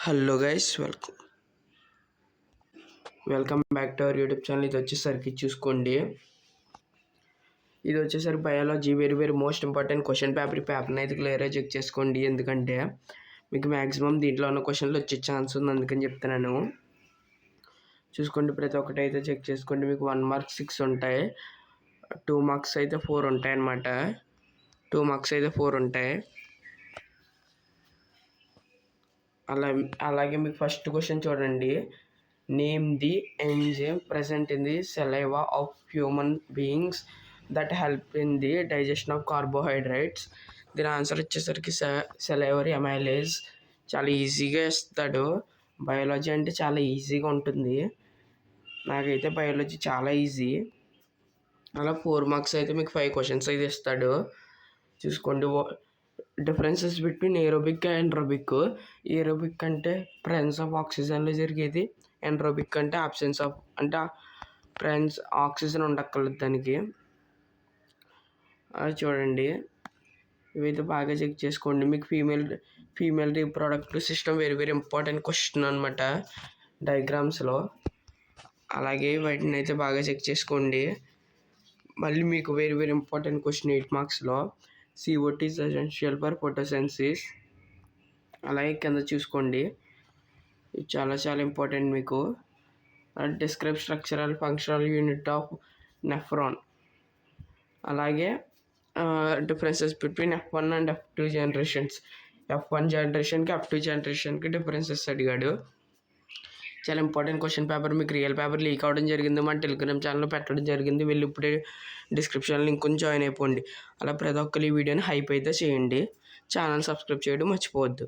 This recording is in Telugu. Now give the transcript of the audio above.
Hello guys, welcome back to our YouTube channel. ఇది వచ్చేసరికి చూసుకోండి, ఇది వచ్చేసరికి biology very most important question పేపర్ని అయితే క్లియర్గా చెక్ చేసుకోండి. ఎందుకంటే మీకు మ్యాక్సిమం దీంట్లో ఉన్న క్వశ్చన్లు వచ్చే ఛాన్స్ ఉంది, అందుకని చెప్తున్నాను. చూసుకోండి, ప్రతి ఒక్కటి అయితే చెక్ చేసుకోండి. మీకు 1 మార్క్ 6 ఉంటాయి, 2 మార్క్స్ అయితే 4 ఉంటాయి అన్నమాట. 2 మార్క్స్ అయితే 4 ఉంటాయి. అలాగే మీకు ఫస్ట్ క్వశ్చన్ చూడండి. Name the enzyme present in the saliva of human beings that help in the digestion of carbohydrates. దీని ఆన్సర్ వచ్చేసరికి సెలైవరీ అమైలేజ్. చాలా ఈజీగా ఇస్తాడు. బయాలజీ అంటే చాలా ఈజీగా ఉంటుంది. నాకైతే బయాలజీ చాలా ఈజీ. అలా 4 మార్క్స్ అయితే మీకు 5 క్వశ్చన్స్ అయితే ఇస్తాడు. చూసుకోండి, differences between aerobic and anaerobic. Aerobic అంటే ప్రెజెన్స్ ఆఫ్ ఆక్సిజన్లో జరిగేది, ఎన్రోబిక్ అంటే అబ్సెన్స్ ఆఫ్, అంటే ఆక్సిజన్ ఉండక్కర్లేదు దానికి. అది చూడండి, ఇవైతే బాగా చెక్ చేసుకోండి. మీకు female reproductive system very important question అనమాట డయాగ్రామ్స్లో. అలాగే వాటిని అయితే బాగా చెక్ చేసుకోండి. మళ్ళీ మీకు very important question 8 మార్క్స్లో, CO2 is essential for photosynthesis. అలాగే కింద చూసుకోండి, ఇది చాలా ఇంపార్టెంట్ మీకు. Describe structural functional unit of nephron. అలాగే differences between F1 and F2 generations. F1 జనరేషన్కి F2 జనరేషన్కి డిఫరెన్సెస్ అడిగాడు. చాలా ఇంపార్టెంట్ క్వశ్చన్ పేపర్. మీకు రియల్ పేపర్ లీక్ అవ్వడం జరిగింది, మన టెలిగ్రామ్ ఛానల్లో పెట్టడం జరిగింది. వెళ్ళి ఇప్పుడే డిస్క్రిప్షన్లో లింక్ జాయిన్ అయిపోండి. అలా ప్రతి ఒక్కరు ఈ వీడియోని హైప్ అయితే చేయండి. ఛానల్ సబ్స్క్రైబ్ చేయడం మర్చిపోవద్దు.